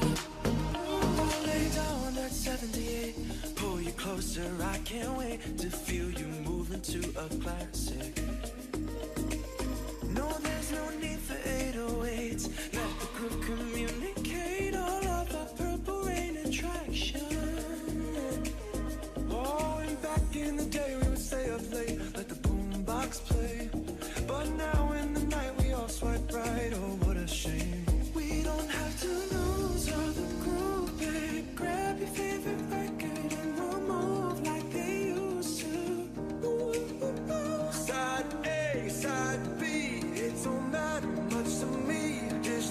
I'll lay down that 78, pull you closer, I can't wait to feel you moving to a classic. No, there's no need for 808s, let the groove communicate all of our Purple Rain attraction. Oh, and back in the day we would stay up late, let the boombox play. But now in the night we all swipe right, oh what a shame. We don't have to lose all the groove, babe. Grab your favorite record and we'll move like they used to. Side A, side B, it don't matter much to me. Dish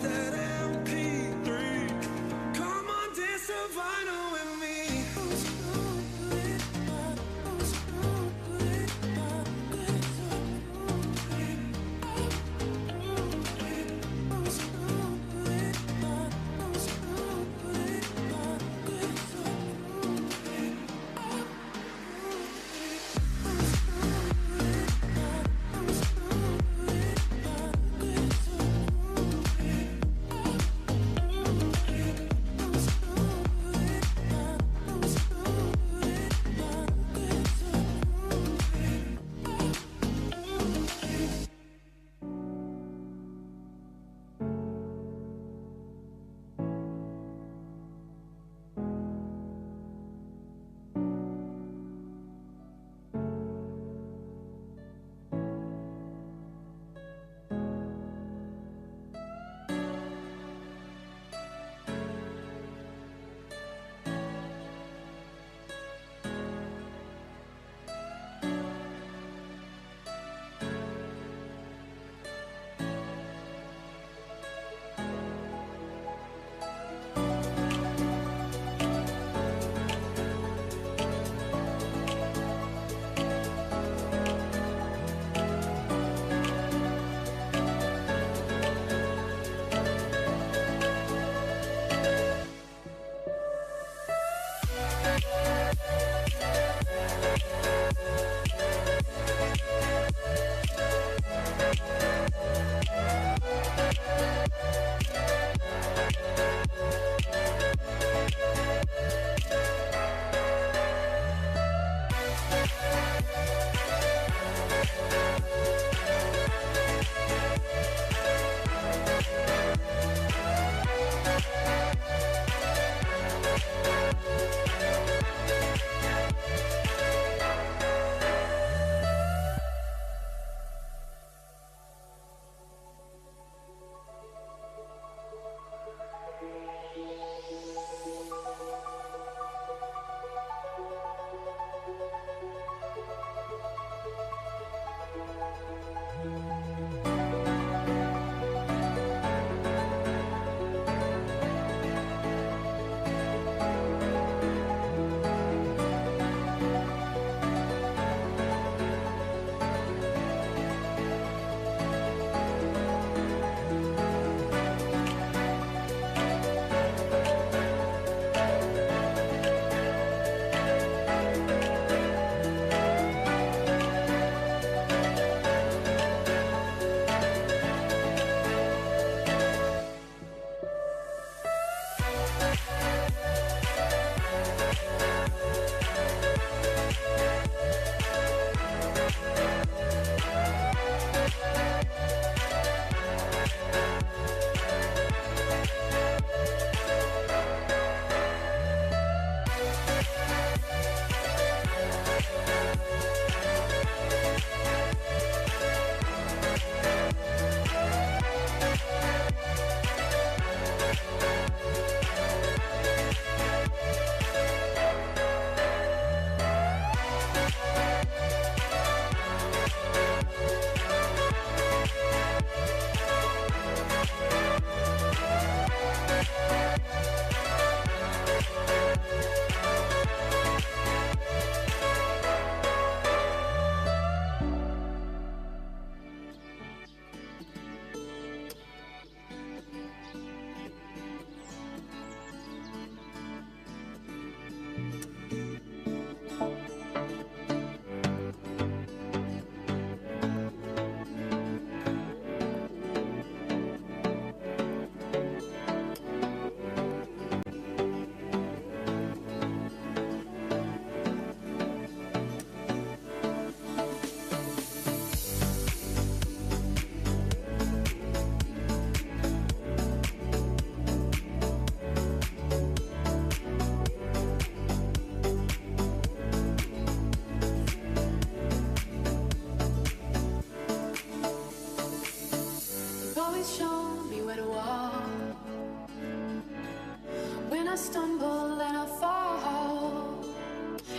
I stumble and I fall,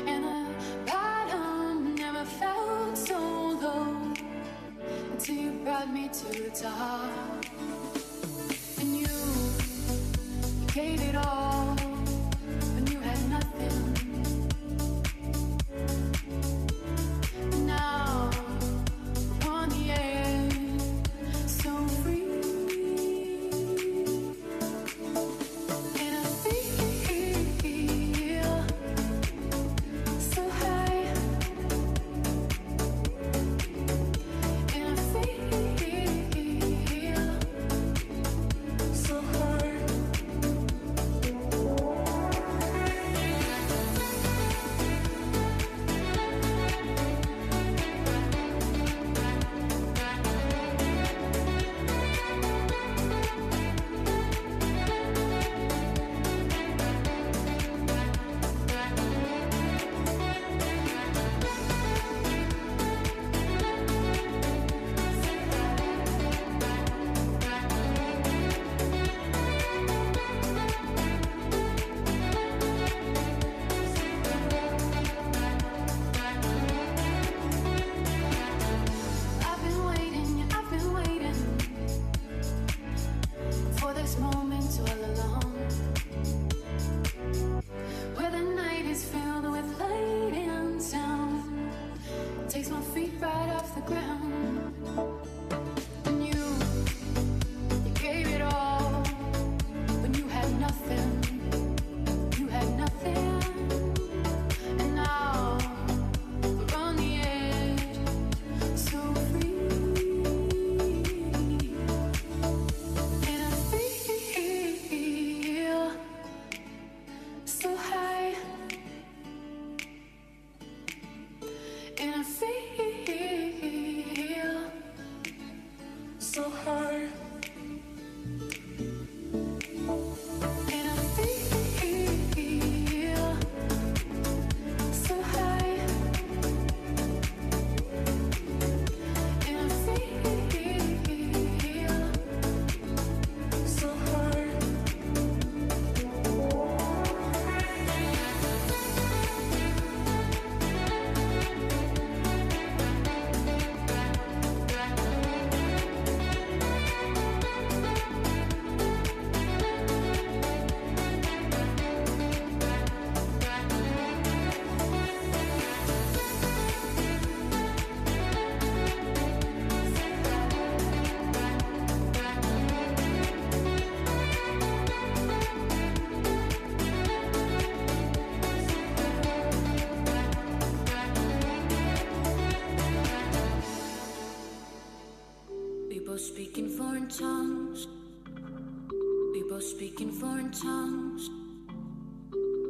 and the bottom never felt so low until you brought me to the top. And you gave it all when you had nothing. Now we're on the edge, so free. And I feel so high. And I feel so high. I've been waiting for this moment all along, where the night is filled with light and sound, takes my feet right off the ground. And you gave it all when you had nothing. You had nothing, and now we're on the edge, so free. And I feel so high. And I feel so high. And I feel so high. And I feel so high. We both speak in foreign tongues. We both speak in foreign tongues.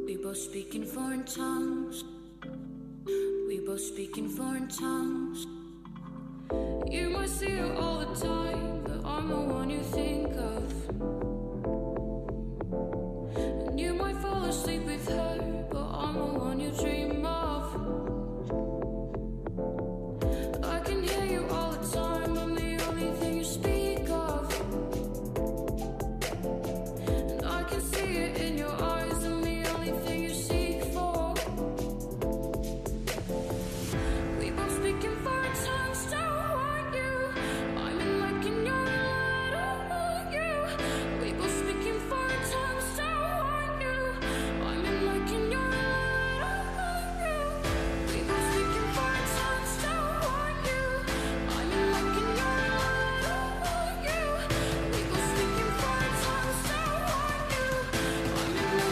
We both speak in foreign tongues. We both speak in foreign tongues. You might see her all the time, but I'm the one you think of. And you might fall asleep with her, but I'm the one you dream of. I can hear you all the time, I'm the only thing you speak of. And I can see it in your eyes, I'm the only thing you seek for. We both speak in foreign tongues, don't want you. I'm in like in your light, I want you. We both speak in foreign tongues, don't want you. I'm in like in your light, I want you. We both speak in foreign tongues, don't want you. I'm in like in your light, I want you. We both speak in foreign tongues, don't want you. I'm in like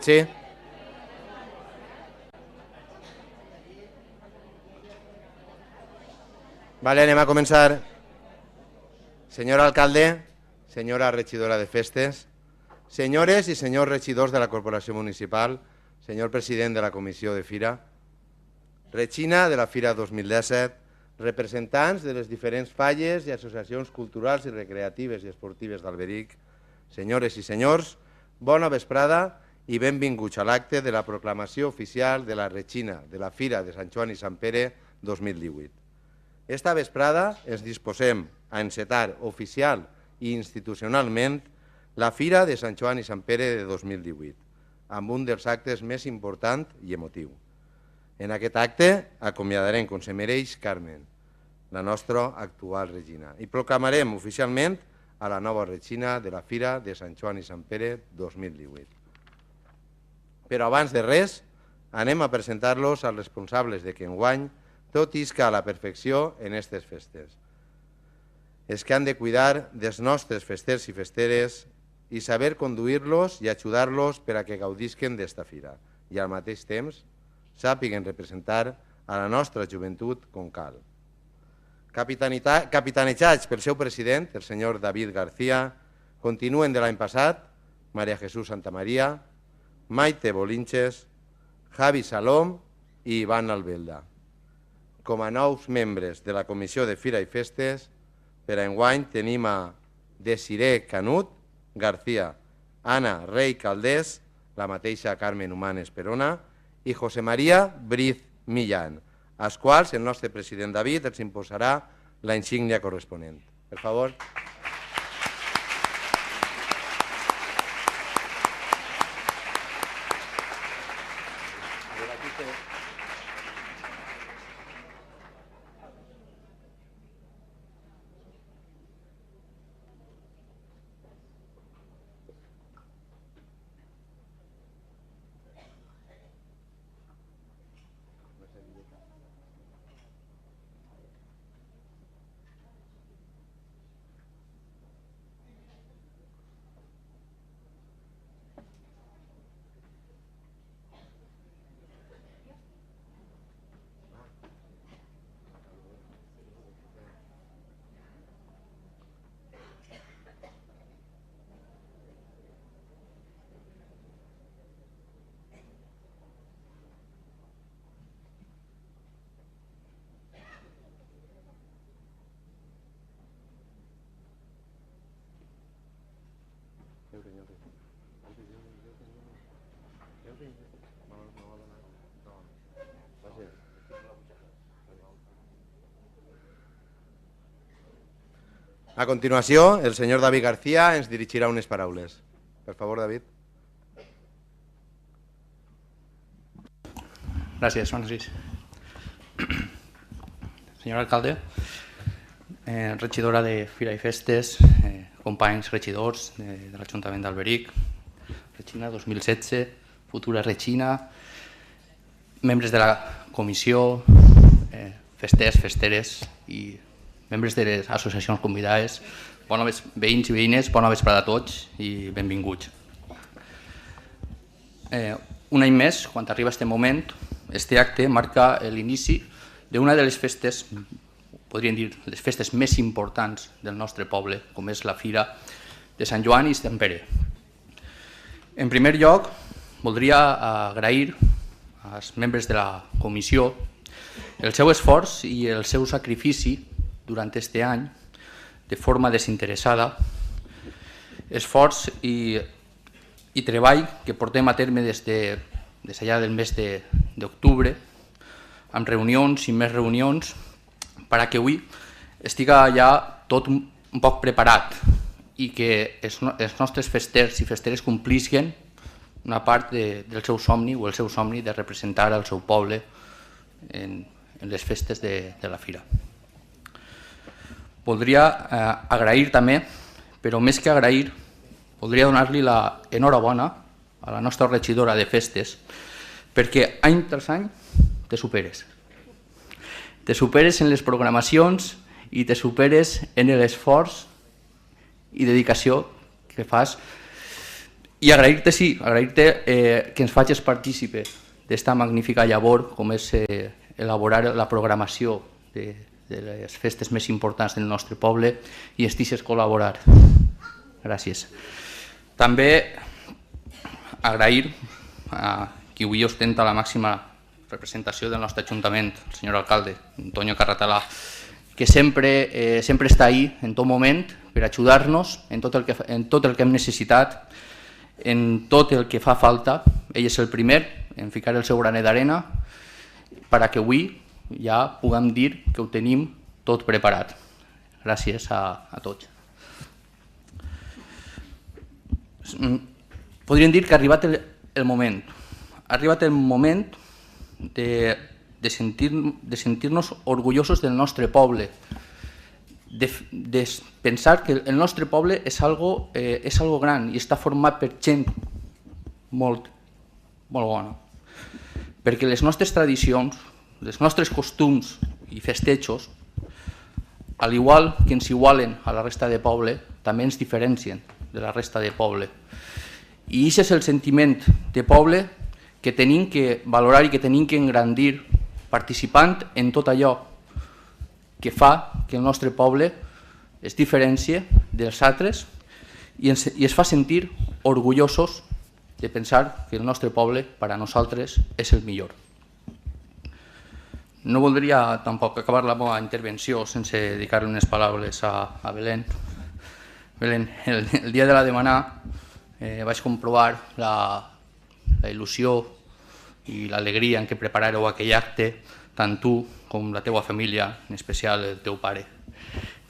Sí. Vale, anem a començar. Senyor alcalde, senyora regidora de festes, senyores i senyors regidors de la Corporació Municipal, senyor president de la Comissió de Fira, Regina de la Fira 2017, representants de les diferents falles i associacions culturals i recreatives i esportives d'Alberic, senyores i senyors, bona vesprada i benvinguts a l'acte de la proclamació oficial de la Regina de la Fira de Sant Joan i Sant Pere 2018. Esta vesprada ens disposem a encetar oficial i institucionalment la Fira de Sant Joan i Sant Pere de 2018, amb un dels actes més importants i emotiu. En aquest acte acomiadarem, com se mereix, Carmen, la nostra actual Regina, i proclamarem oficialment a la nova Regina de la Fira de Sant Joan i Sant Pere 2018. Però abans de res, anem a presentar-los als responsables de que enguany tot isca a la perfecció en aquestes festes. Els que han de cuidar dels nostres festers i festeres i saber conduir-los i ajudar-los per a que gaudisquen d'esta fira i al mateix temps sàpiguen representar a la nostra joventut com cal. Capitanejats pel seu president, el senyor David García, continuen de l'any passat Maria Jesús Santamaria, Maite Bolinches, Javi Salom i Ivan Albelda. Com a nous membres de la Comissió de Fira i Festes, per a enguany tenim a Desiré Canut García, Anna Rey Caldés, la mateixa Carmen Humanes Perona, i José María Briz Millán, als quals el nostre president David els imposarà la insígnia corresponent. Per favor. A continuació, el senyor David García ens dirigirà unes paraules. Per favor, David. Gràcies, Francis. Senyor alcalde, regidora de Fira i Festes, companys regidors de l'Ajuntament d'Alberic, Regina 2016, futura Regina, membres de la comissió, festers, festeres i membres de les associacions convidades, veïns i veïnes, bona vesprada a tots i benvinguts. Un any més, quan arriba aquest moment, aquest acte marca l'inici d'una de les festes, podríem dir, les festes més importants del nostre poble, com és la Fira de Sant Joan i Sant Pere. En primer lloc, voldria agrair als membres de la comissió el seu esforç i el seu sacrifici durant aquest any, de forma desinteressada, esforç i treball que portem a terme des d'allà del mes d'octubre, amb reunions i més reunions, perquè avui estiga ja tot un poc preparat i que els nostres festers i festeres complisquen una part del seu somni o el seu somni de representar el seu poble en les festes de la Fira. Voldria agrair també, però més que agrair, voldria donar-li l'enhorabona a la nostra regidora de festes, perquè any tras any te superes. Te superes en les programacions i te superes en l'esforç i dedicació que fas I agrair-te, sí, agrair-te que ens facis partícipe d'esta magnífica llavor com és elaborar la programació de les festes més importants del nostre poble i estigues col·laborar. Gràcies. També agrair a qui avui ostenta la màxima representació del nostre Ajuntament, el senyor alcalde, Antonio Carratalà, que sempre està ahí en tot moment per ajudar-nos en tot el que hem necessitat, en tot el que fa falta. Ell és el primer en ficar el seu granet d'arena perquè avui ja puguem dir que ho tenim tot preparat. Gràcies a tots. Podríem dir que ha arribat el moment. Ha arribat el moment de sentir-nos orgullosos del nostre poble, de pensar que el nostre poble és algo gran i està format per gent molt bona. Perquè les nostres tradicions, els nostres costums i festejos, al igual que ens igualen a la resta de poble, també ens diferencien de la resta de poble. I aquest és el sentiment de poble que tenim que valorar i que tenim que engrandir participant en tot allò que fa que el nostre poble es diferencie dels altres i es fa sentir orgullosos de pensar que el nostre poble per a nosaltres és el millor. No voldria tampoc acabar la meva intervenció sense dedicar-li unes paraules a Belén. Belén, el dia de la demanar vaig comprovar la il·lusió i l'alegria en què preparàreu aquell acte, tant tu com la teua família, en especial el teu pare,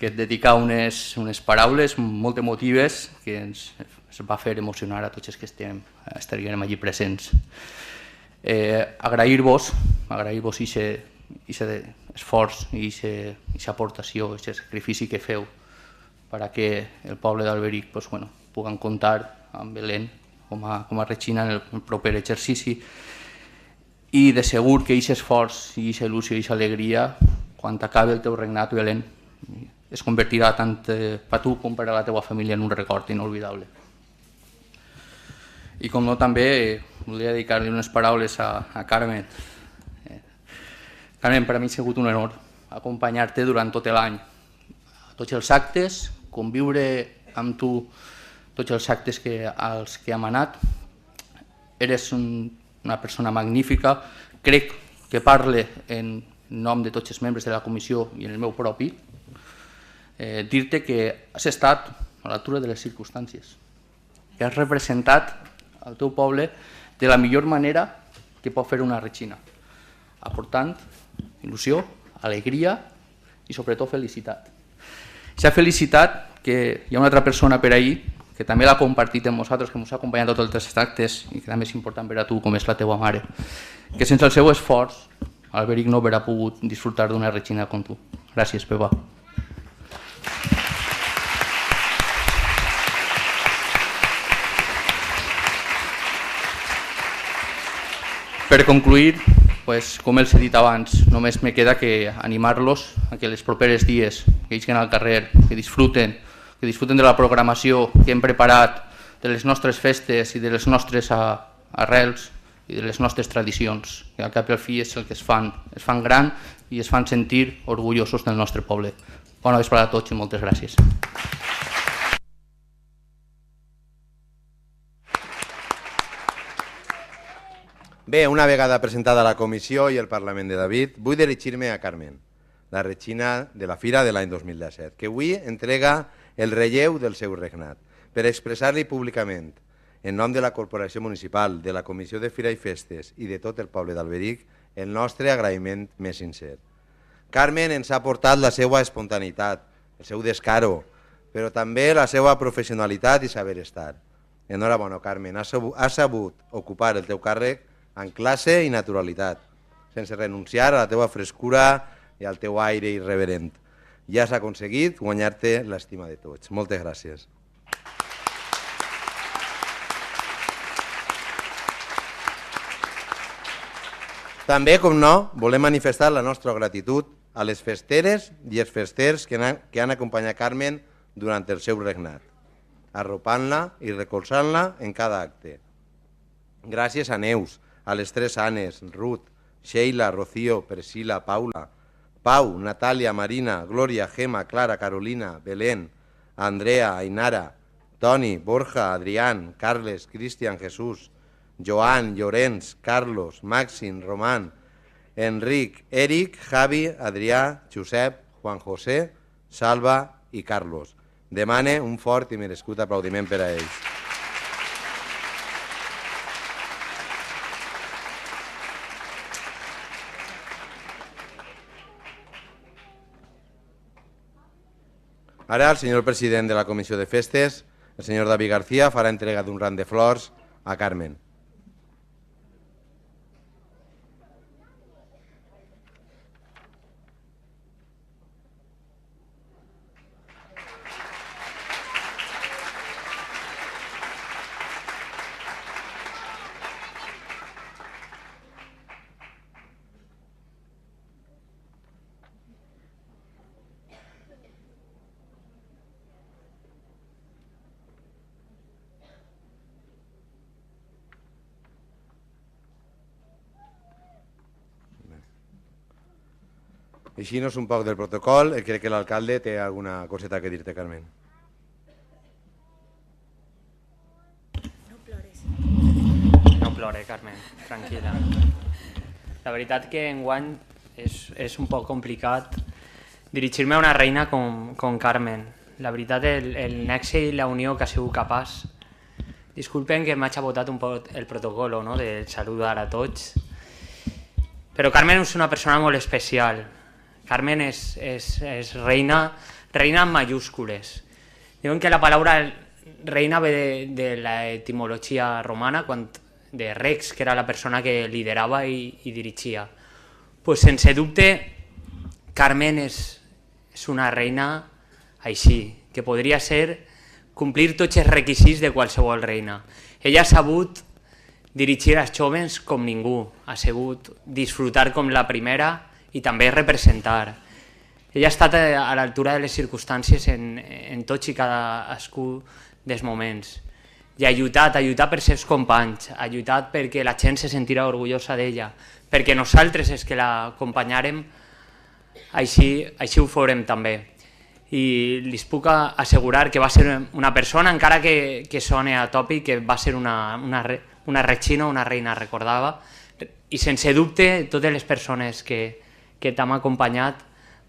que et dedica unes paraules molt emotives que ens va fer emocionar a tots els que estaríem allí presents. Agrair-vos aquest esforç i aquesta aportació, aquest sacrifici que feu perquè el poble d'Alberic puguem comptar amb Belén com a Regina en el proper exercici, i de segur que aquest esforç i aquesta il·lusió i aquesta alegria, quan acabi el teu regnat, Belén, es convertirà tant per tu com per a la teva família en un record inolvidable. I com no, també voldria dedicar-li unes paraules a Carmen. Carmen, per a mi ha sigut un honor acompanyar-te durant tot l'any, a tots els actes, conviure amb tu tots els actes als que hem anat. Eres una persona magnífica, crec que parle en nom de tots els membres de la comissió i en el meu propi, dir-te que has estat a l'altura de les circumstàncies, que has representat el teu poble de la millor manera que pot fer una Regina, aportant il·lusió, alegria i sobretot felicitat. Aquesta felicitat que hi ha una altra persona per ahir que també l'ha compartit amb nosaltres, que ens ha acompanyat a tots els actes i que també és important per a tu, com és la teua mare, que sense el seu esforç Alberic no haurà pogut disfrutar d'una Regina com tu. Gràcies, Pepa. Per concluir, com els he dit abans, només me queda que animar-los a que els propers dies que isquen al carrer, que disfruten de la programació que hem preparat, de les nostres festes i de les nostres arrels i de les nostres tradicions, que al cap i al fi és el que es fan gran i es fan sentir orgullosos del nostre poble. Bona vesprada a tots i moltes gràcies. Bé, una vegada presentada la comissió i el Parlament de David, vull dirigir-me a Carmen, la Regina de la Fira de l'any 2017, que avui entrega el relleu del seu regnat, per expressar-li públicament, en nom de la Corporació Municipal, de la Comissió de Fira i Festes i de tot el poble d'Alberic, el nostre agraïment més sincer. Carmen ens ha portat la seva espontaneïtat, el seu descaro, però també la seva professionalitat i saber estar. Enhorabona, Carmen, has sabut ocupar el teu càrrec amb classe i naturalitat, sense renunciar a la teva frescura i al teu aire irreverent. Ja has aconseguit guanyar-te l'estima de tots. Moltes gràcies. També, com no, volem manifestar la nostra gratitud a les festeres i els festers que han acompanyat Carmen durant el seu regnat. arropant-la i recolzant-la en cada acte. Gràcies a Neus, a les 3 Anes, Ruth, Sheila, Rocío, Priscila, Paula, Pau, Natàlia, Marina, Glòria, Gemma, Clara, Carolina, Belén, Andrea, Ainara, Toni, Borja, Adrián, Carles, Cristian, Jesús, Joan, Llorenç, Carlos, Màxim, Román, Enric, Eric, Javi, Adrià, Josep, Juan José, Salva i Carlos. Demane un fort i merescut aplaudiment per a ells. Ara el senyor president de la Comissió de Festes, el senyor David García, farà entrega d'un ram de flors a Carmen. Així-nos un poc del protocol. Crec que l'alcalde té alguna coseta que dir-te, Carmen. No plore, Carmen, tranquil·la. La veritat que enguany és un poc complicat dirigir-me a una reina com Carmen. La veritat, el nexe i la unió que ha sigut capaç. Disculpen que m'haig abotat un poc el protocol, no?, de saludar a tots. Però Carmen és una persona molt especial. Carmen és reina en mayúscules. Diuen que la paraula reina ve de l'etimologia romana, de rex, que era la persona que liderava i dirigia. Pues, sense dubte, Carmen és una reina així, que podria complir tots els requisits de qualsevol reina. Ella ha sabut dirigir els jóvens com ningú, ha sabut disfrutar com la primera i també representar. Ella ha estat a l'altura de les circumstàncies en tots i cadascú dels moments. I ha lluitat per seus companys, ha lluitat perquè la gent se sentirà orgullosa d'ella, perquè nosaltres els que l'acompanyarem així ho farem també. I li puc assegurar que va ser una persona, encara que soni atòpic, que va ser una regina, una reina recordada, i sense dubte totes les persones que t'hem acompanyat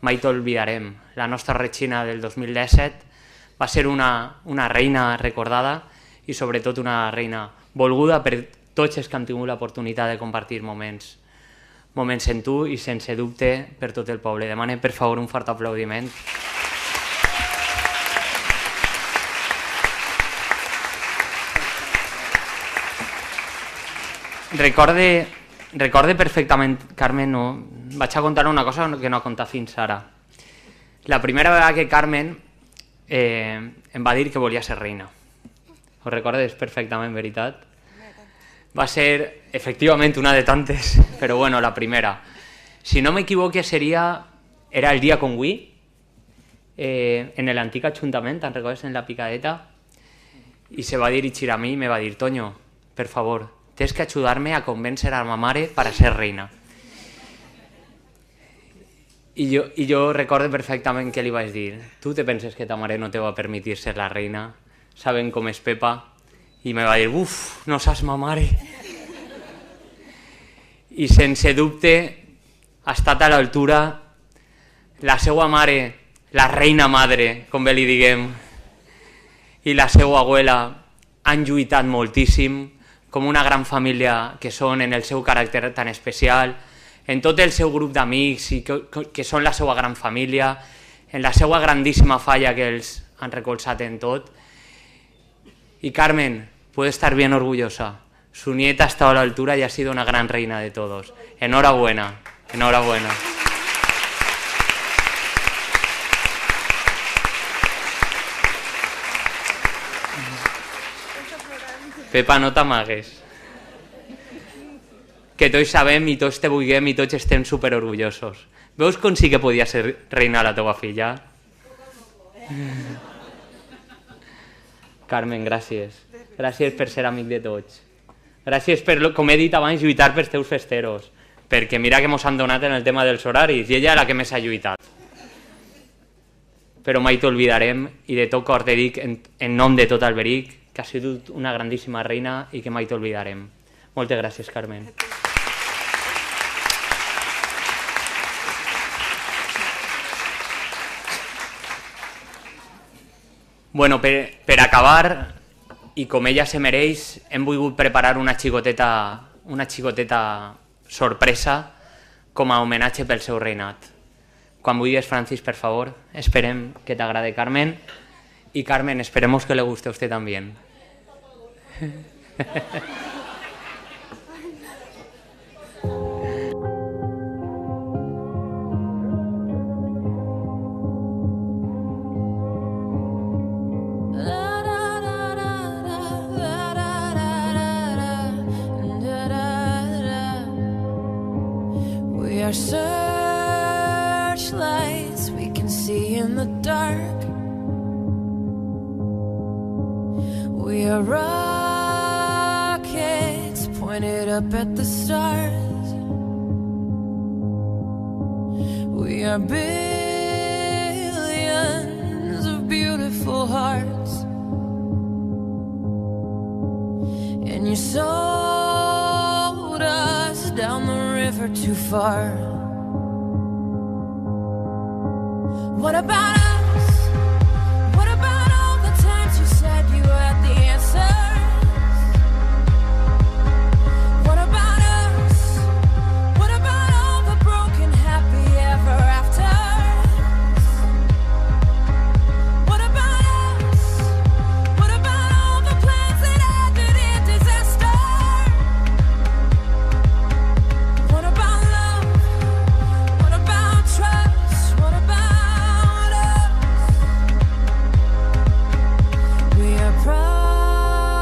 mai t'oblidarem. La nostra regina del 2017 va ser una reina recordada i sobretot una reina volguda per tots els que han tingut l'oportunitat de compartir moments amb tu i sense dubte per tot el poble. Demane per favor un fort aplaudiment. Recorde perfectament, Carmen, vaig a contar una cosa que no ha contat fins ara. La primera vegada que Carmen em va dir que volia ser reina. Ho recordes perfectament, veritat? Va ser, efectivament, una de tantes, però bueno, la primera. Si no m'equivoque, era el dia com avui, en l'antic ajuntament, te'n recordes, en la Picadeta, i se va dirigir a mi i me va dir: Toño, per favor, tens que ajudar-me a convèncer a ma mare per a ser reina. I jo recordo perfectament que li vaig dir: tu te penses que ta mare no te va permetre ser la reina? Saben com és Pepa? I me va dir: uf, no saps ma mare. I sense dubte ha estat a l'altura la seva mare, la reina madre, com bé li diguem, i la seva abuela han lluitat moltíssim, com una gran família que són, en el seu caràcter tan especial, en tot el seu grup d'amics que són la seva gran família, en la seva grandíssima falla que els han recolzat en tot. Y Carmen puede estar bien orgullosa. Su nieta ha estado a la altura y ha sido una gran reina de todos. Enhorabuena, enhorabuena. Pepa, no t'amagues. Que tots sabem i tots te vulguem i tots estem superorgullosos. Veus com sí que podia ser reina la teva filla? Carmen, gràcies. Gràcies per ser amic de tots. Gràcies per, com he dit abans, lluitar pels teus festeros. Perquè mira que mos han donat en el tema dels horaris i ella és la que més ha lluitat. Però mai t'olvidarem i de tot cor te dic en nom de tot Alberic que has sigut una grandíssima reina i que mai t'olvidarem. Moltes gràcies, Carmen. Bueno, per acabar, i com ella se mereix, hem volgut preparar una xicoteta sorpresa com a homenatge pel seu reinat. Quan vulguis, Francis, per favor, esperem que t'agrade, Carmen. Y Carmen, esperemos que le guste a usted también. We are searchlights we can see in the dark. We are rockets pointed up at the stars. We are billions of beautiful hearts. And you sold us down the river too far. What about us? What about all the times you said you had the answers? What about us? What about all the broken happy ever afters? What about us? What about all the plans that ended in disaster? What about love? What about trust? What about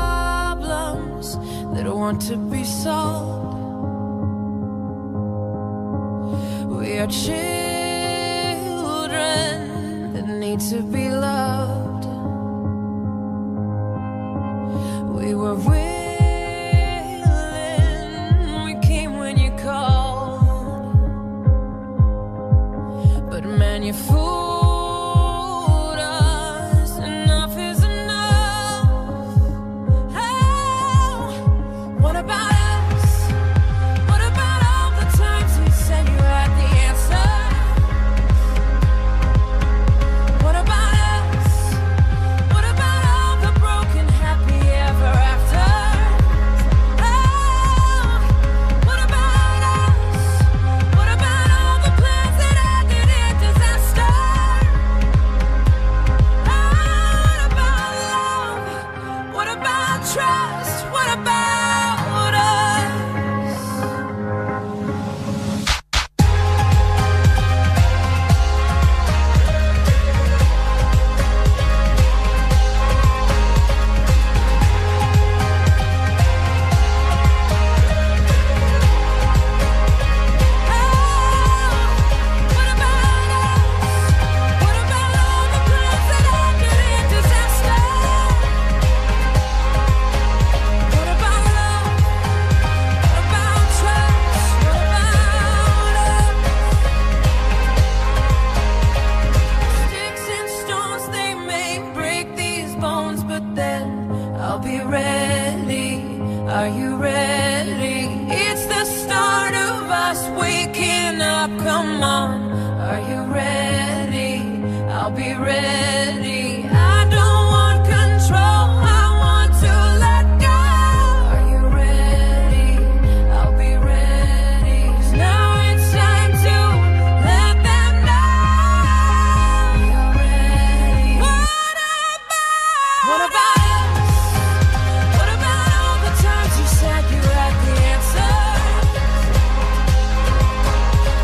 problems that want to be solved. We are children that need to be loved. We were willing, we came when you called, but man, you fooled.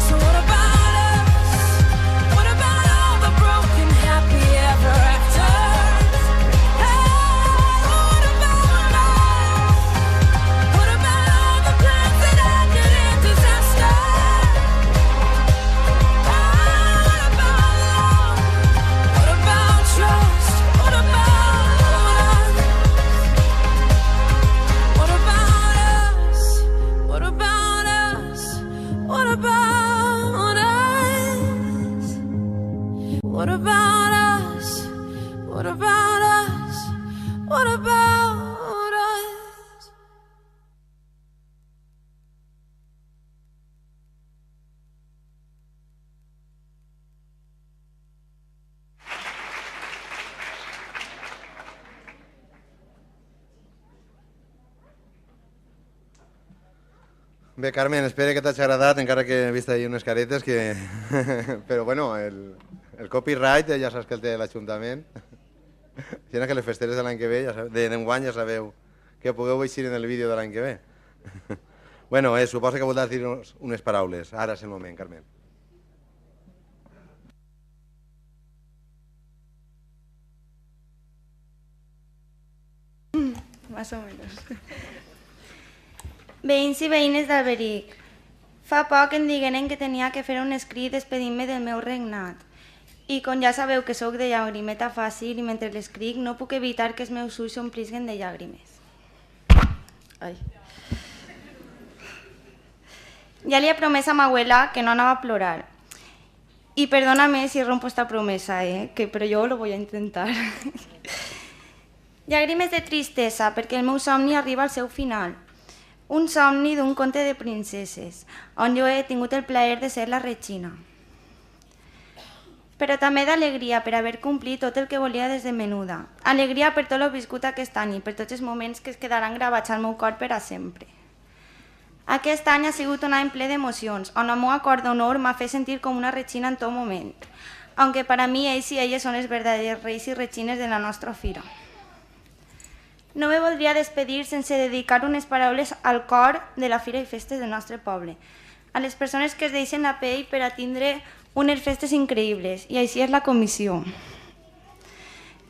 So what about us? Bé, Carmen, espero que t'hagi agradat, encara que he vist ahir unes caretes que... Però bueno, el copyright ja saps que el té l'Ajuntament. Si no, que les festeres de l'any que ve, d'enguany ja sabeu que pugueu eixir en el vídeo de l'any que ve. Bueno, suposo que voldràs dir unes paraules. Ara és el moment, Carmen. Más o menos. Veïns i veïnes d'Alberic, fa poc em digueren que tenia que fer un escrit despedint-me del meu regnat. I com ja sabeu que sóc de llagrimeta fàcil i mentre l'escric no puc evitar que els meus ulls s'omplisguen de llàgrimes. Ai. Ja li he promès a ma abuela que no anava a plorar. Y perdóname si rompo esta promesa, pero yo lo voy a intentar. Llàgrimes de tristesa, perquè el meu somni arriba al seu final. Un somni d'un conte de princeses, on jo he tingut el plaer de ser la regina. Però també d'alegria per haver complit tot el que volia des de menuda. Alegria per tot el viscut aquest any i per tots els moments que es quedaran gravats al meu cor per a sempre. Aquest any ha sigut un any ple d'emocions, on el meu acord d'honor m'ha fet sentir com una regina en tot moment, aunque para mí ells i elles són els verdaders reis i regines de la nostra fira. No me voldria despedir sense dedicar unes paraules al cor de la Fira i Festes del nostre poble, a les persones que es deixen la pell per a tindre unes festes increïbles, i així és la comissió.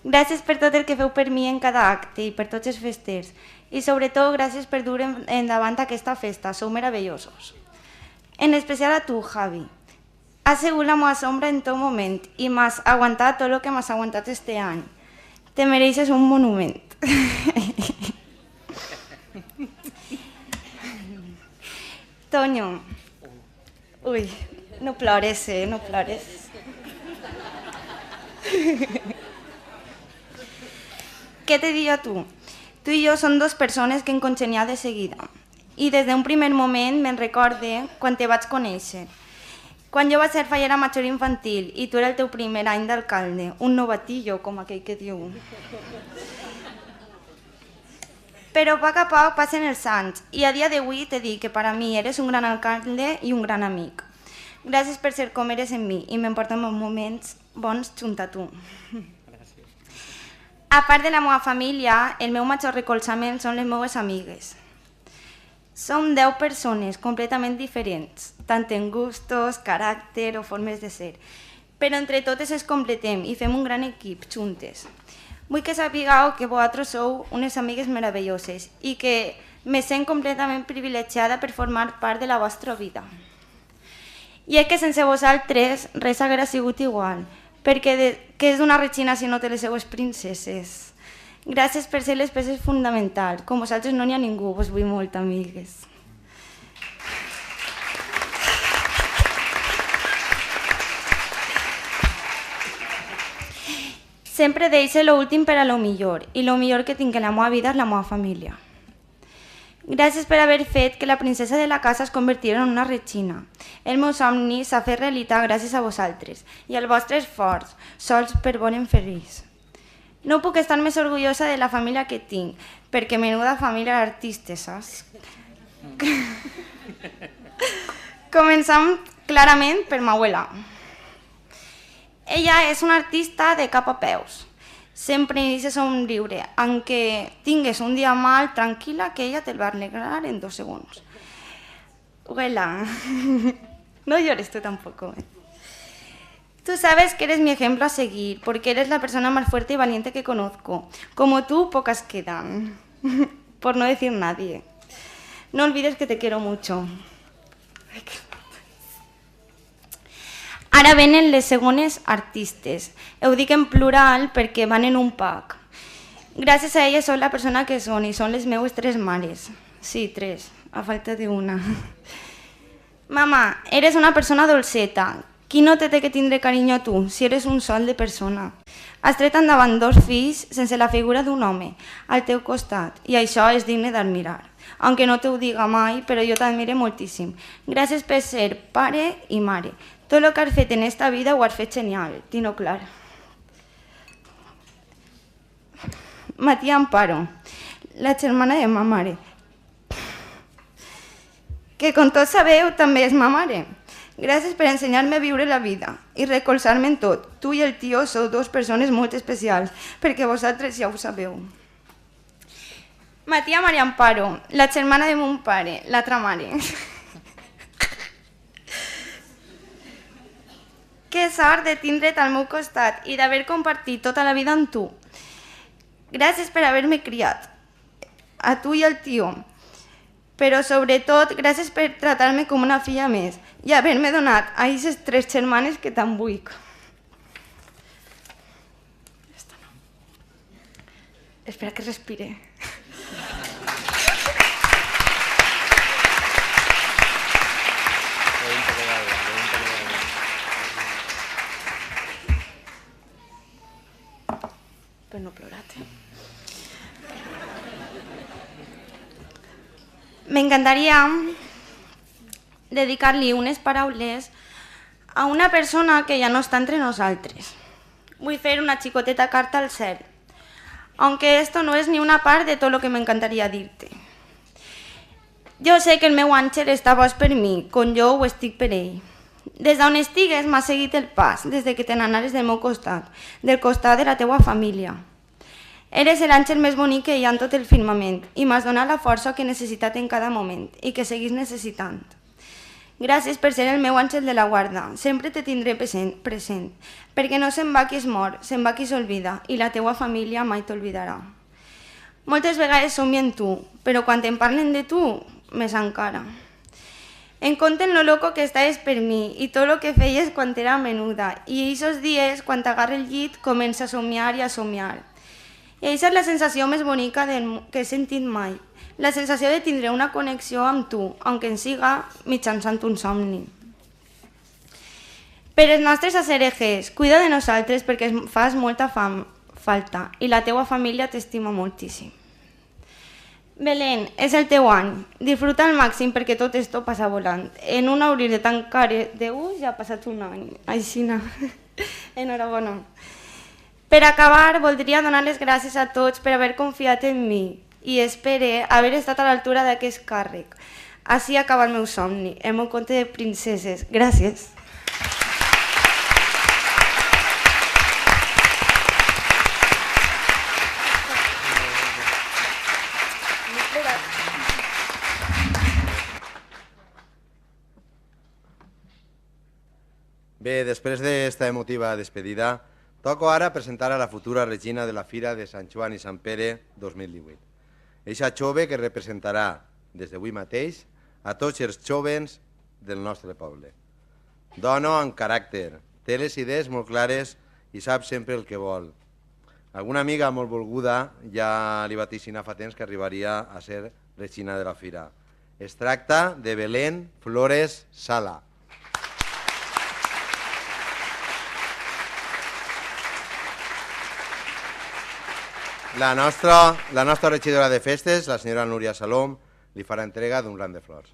Gràcies per tot el que feu per mi en cada acte i per tots els festers, i sobretot gràcies per dur endavant aquesta festa, sou meravellosos. En especial a tu, Javi. Has sigut la meva sombra en tot moment i m'has aguantat tot el que m'has aguantat este any. Te mereixes un monument. Toño. Ui, no plores, no plores. Què te dic a tu? Tu i jo som dues persones que hem congeniat de seguida. I des d'un primer moment me'n recorde quan te vaig conèixer. Quan jo vaig ser fallera major infantil i tu era el teu primer any d'alcalde, un novatillo, com aquell que diu. Però a poc a poc passen els anys i a dia d'avui te dic que per a mi eres un gran alcalde i un gran amic. Gràcies per ser com eres en mi i m'emporten moments bons junt a tu. A part de la meva família, el meu major recolzament són les meves amigues. Som 10 persones completament diferents, tant en gustos, caràcter o formes de ser, però entre totes es completem i fem un gran equip juntes. Vull que sapigueu que vosaltres sou unes amigues meravelloses i que me sent completament privilegiada per formar part de la vostra vida. I és que sense vosaltres res haguera sigut igual, perquè què és una regina si no té les seues princeses? Gràcies per ser les peces fonamentals. Com vosaltres no n'hi ha ningú, vos vull molt, amigues. Sempre deixo l'últim per a lo millor, i lo millor que tinc en la meva vida és la meva família. Gràcies per haver fet que la princesa de la casa es convertira en una regina. El meu somni s'ha fet realitat gràcies a vosaltres i al vostre esforç, sols per voler feliç. No puc estar més orgullosa de la família que tinc, perquè menuda família d'artistes, saps? Començam clarament per ma abuela. Ella és una artista de cap a peus. Sempre inicia a somriure, aunque tingues un dia mal, tranquil·la, que ella te'l va arreglar en 2 segons. Abuela, no llores tú tampoco. Tú sabes que eres mi ejemplo a seguir, porque eres la persona más fuerte y valiente que conozco. Como tú, pocas quedan, por no decir nadie. No olvides que te quiero mucho. Ara venen les segones artistes. Ho dic en plural perquè van en un pack. Gràcies a elles són la persona que són i són les meues 3 mares. Sí, 3, a falta d'una. Mama, eres una persona dolceta. Qui no té que tindre carinyo a tu, si eres un sol de persona? Has tret endavant 2 fills sense la figura d'un home al teu costat, i això és digne d'admirar. Aunque no t'ho diga mai, però jo t'admire moltíssim. Gràcies per ser pare i mare. Tot el que has fet en esta vida ho has fet genial, tinc-ho clar. Ma tia Amparo, la germana de ma mare. que com tots sabeu també és ma mare. Gràcies per ensenyar-me a viure la vida i recolzar-me en tot. Tu i el tio sou dues persones molt especials, perquè vosaltres ja ho sabeu. Ma tia Maria Amparo, la germana de mon pare, l'altra mare. Que sort de tindre't al meu costat i d'haver compartit tota la vida amb tu. Gràcies per haver-me criat, a tu i al tio, però sobretot gràcies per tratar-me com una filla més i haver-me donat a aquestes 3 germanes que tant vull. Espera que respire. Per no plorar. M'encantaria dedicar-li unes paraules a una persona que ja no està entre nosaltres. Vull fer una xicoteta carta al cel, aunque esto no es ni una part de tot lo que m'encantaria dir-te. Jo sé que el meu àngel està boig per mi, com jo ho estic per ell. Des d'on estigues m'ha seguit el pas, des de que te n'anares del meu costat, del costat de la teua família. Eres l'àngel més bonic que hi ha en tot el firmament i m'has donat la força que he necessitat en cada moment i que seguís necessitant. Gràcies per ser el meu àngel de la guarda, sempre te tindré present, perquè no se'n va qui es mor, se'n va qui s'olvida i la teua família mai t'olvidarà. Moltes vegades somio en tu, però quan em parlen de tu, més encara. Em conten lo loco que estaves per mi i tot lo que feies quan era menuda i aquests dies, quan t'agarra el llit, comença a somiar i a somiar. I aquesta és la sensació més bonica que he sentit mai, la sensació de tindre una connexió amb tu, aunque en siga mitjançant un somni. Per els nostres aserejes, cuida de nosaltres perquè fas molta falta i la teua família t'estima moltíssim. Belén, és el teu any. Disfruta al màxim perquè tot esto passa volant. En un obrir de tancar d'ulls ja ha passat un any. Aixina. Enhorabona. Per acabar, voldria donar les gràcies a tots per haver confiat en mi i espero haver estat a l'altura d'aquest càrrec. Així acaba el meu somni, el meu conte de princeses. Gràcies. Bé, després d'esta emotiva despedida, toco ara presentar a la futura regina de la Fira de Sant Joan i Sant Pere 2018. Eixa jove que representarà, des d'avui mateix, a tots els jóvens del nostre poble. Dona amb caràcter, té les idees molt clares i sap sempre el que vol. Alguna amiga molt volguda ja li vaticinar fa temps que arribaria a ser regina de la Fira. Es tracta de Belén Flores Sala. La nostra regidora de festes, la senyora Núria Salom, li farà entrega d'un ram de flors.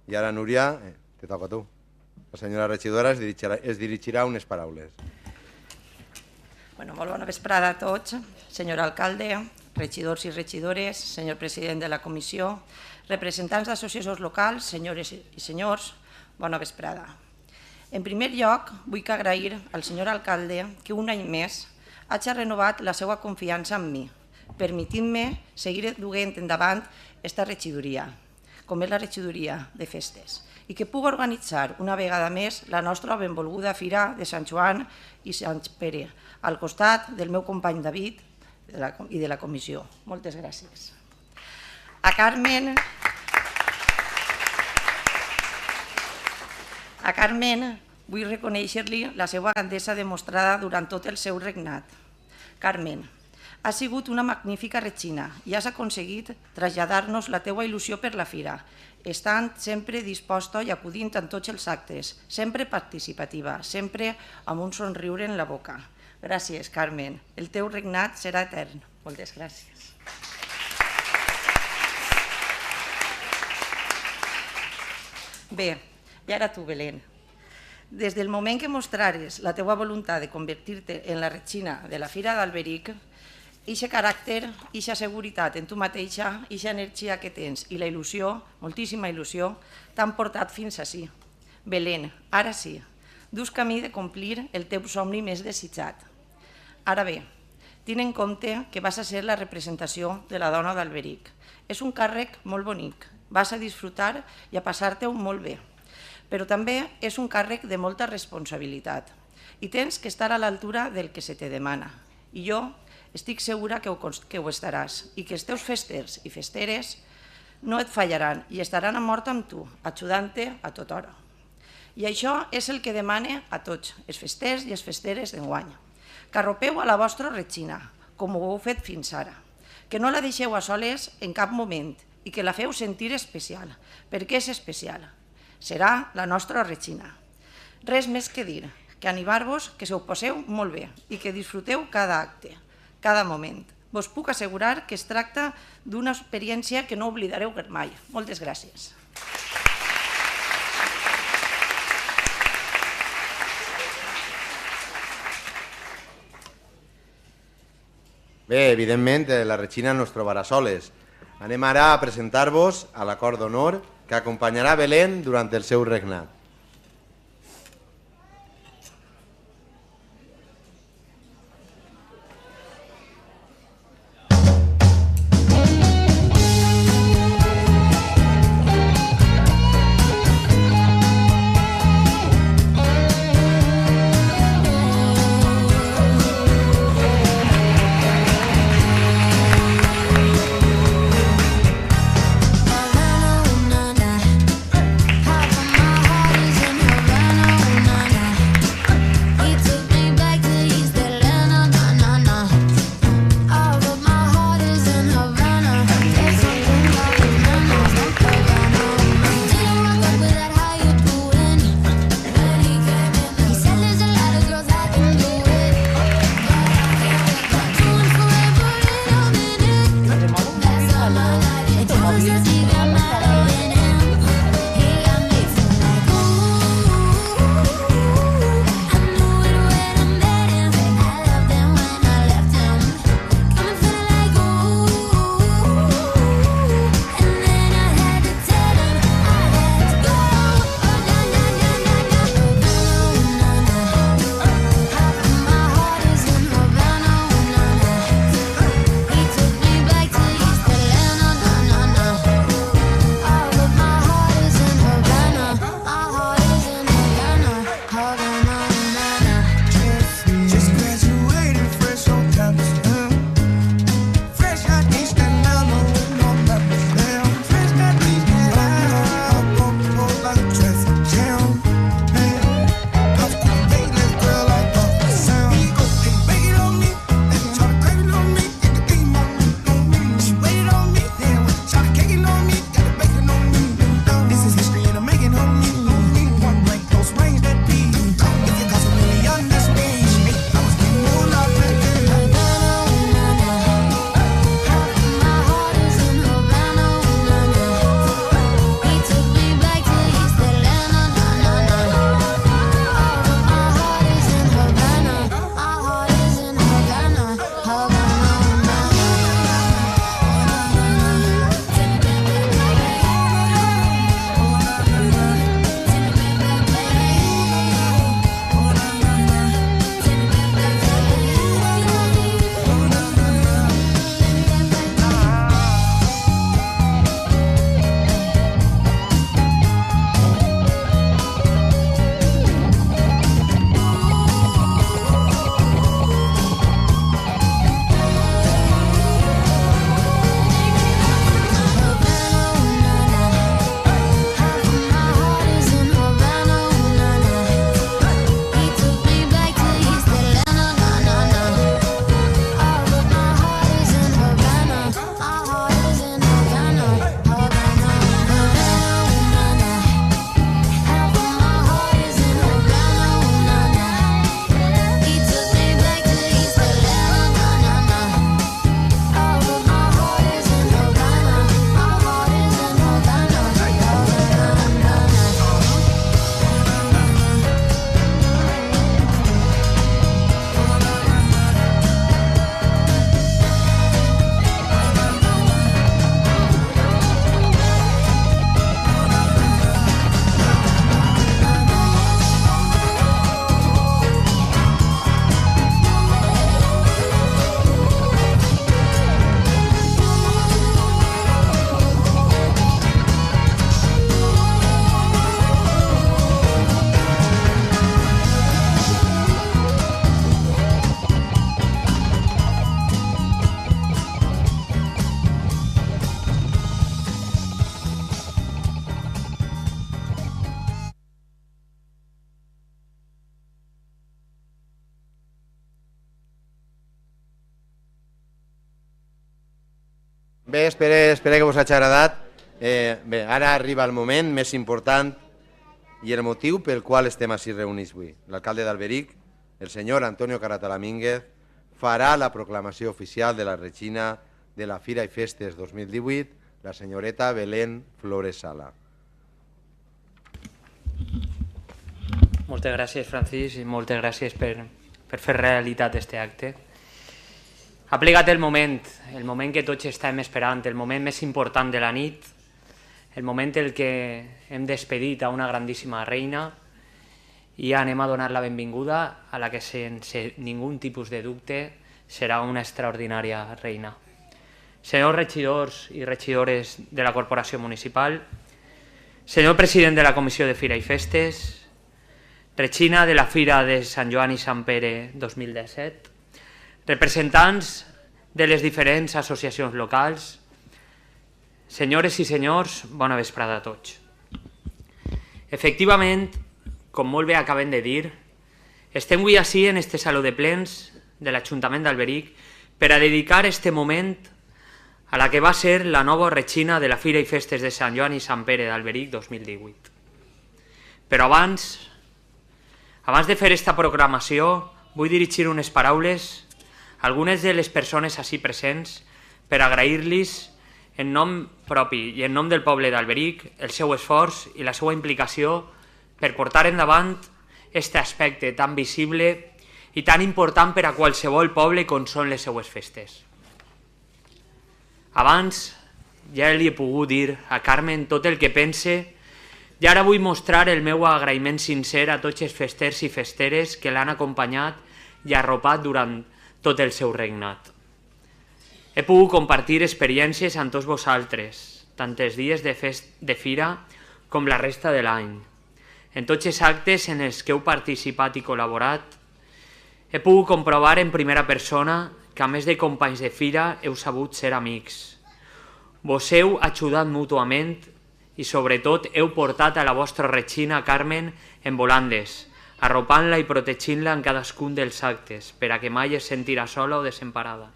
I ara, Núria, te toca a tu. La senyora regidora es dirigirà unes paraules. Bueno, molt bona vesprada a tots, senyor alcalde, regidors i regidores, senyor president de la comissió, representants d'associacions locals, senyores i senyors, bona vesprada. En primer lloc, vull agrair al senyor alcalde que un any més hagi renovat la seva confiança en mi, permetint-me seguir duent endavant aquesta regidoria, com és la regidoria de festes, i que pugui organitzar una vegada més la nostra benvolguda Fira de Sant Joan i Sant Pere, al costat del meu company David i de la comissió. Moltes gràcies. A Carmen vull reconèixer-li la seva grandesa demostrada durant tot el seu regnat. Carmen, has sigut una magnífica regina i has aconseguit traslladar-nos la teua il·lusió per la Fira, estant sempre disposta i acudint en tots els actes, sempre participativa, sempre amb un somriure en la boca. Gràcies, Carmen. El teu regnat serà etern. Moltes gràcies. Bé, i ara tu, Belén. Des del moment que mostrares la teua voluntat de convertir-te en la regina de la Fira d'Alberic, eixe caràcter, eixa seguretat en tu mateixa, eixa energia que tens i la il·lusió, moltíssima il·lusió, t'han portat fins ací. Belén, ara sí, dus camí de complir el teu somni més desitjat. Ara bé, tin en compte que vas a ser la representació de la dona d'Alberic. És un càrrec molt bonic, vas a disfrutar i a passar-te-ho molt bé, però també és un càrrec de molta responsabilitat i tens que estar a l'altura del que se te demana. I jo estic segura que ho estaràs i que els teus festers i festeres no et fallaran i estaran a mort amb tu, ajudant-te a tota hora. I això és el que demane a tots, els festers i les festeres d'enguany. Que arropeu a la vostra regina, com ho heu fet fins ara. Que no la deixeu a soles en cap moment i que la feu sentir especial, perquè és especial. Serà la nostra regina. Res més que dir, que animar-vos que se ho poseu molt bé i que disfruteu cada acte, cada moment. Vos puc assegurar que es tracta d'una experiència que no oblidareu mai. Moltes gràcies. Bé, evidentment, la regina no es trobarà soles. Anem ara a presentar-vos a l'acord d'honor que acompanyarà Belén durant el seu regnat. Half of my heart Bé, espero que vos hagi agradat. Bé, ara arriba el moment més important i el motiu pel qual estem així reunits avui. L'alcalde d'Alberic, el senyor Antonio Caratala Mínguez, farà la proclamació oficial de la regina de la Fira i Festes 2018, la senyoreta Belén Flores Sala. Moltes gràcies, Francis, i moltes gràcies per fer realitat aquest acte. Ha plegat el moment que tots estàvem esperant, el moment més important de la nit, el moment en què hem despedit a una grandíssima reina i anem a donar la benvinguda a la que sense ningú tipus de dubte serà una extraordinària reina. Senyors regidors i regidores de la Corporació Municipal, senyor president de la Comissió de Fira i Festes, regina de la Fira de Sant Joan i Sant Pere 2017, representants de les diferents associacions locals, senyores i senyors, bona vesprada a tots. Efectivament, com molt bé acaben de dir, estem avui ací en este saló de plens de l'Ajuntament d'Alberic per a dedicar este moment a la que va ser la nova regina de la Fira i Festes de Sant Joan i Sant Pere d'Alberic 2018. Però abans de fer esta proclamació, vull dirigir unes paraules a algunes de les persones ací presents per agrair-los en nom propi i en nom del poble d'Alberic el seu esforç i la seva implicació per portar endavant aquest aspecte tan visible i tan important per a qualsevol poble com són les seues festes. Abans ja li he pogut dir a Carmen tot el que pense i ara vull mostrar el meu agraïment sincer a tots els festers i festeres que l'han acompanyat i arropat durant tot el seu regnat. He pogut compartir experiències amb tots vosaltres, tant els dies de fira com la resta de l'any. En tots els actes en els que heu participat i col·laborat, he pogut comprovar en primera persona que a més de companys de fira heu sabut ser amics. Vos heu ajudat mútuament i sobretot heu portat a la vostra regina Carmen en volandes, arropant-la i protegint-la en cadascun dels actes, per a que mai es sentirà sola o desemparada.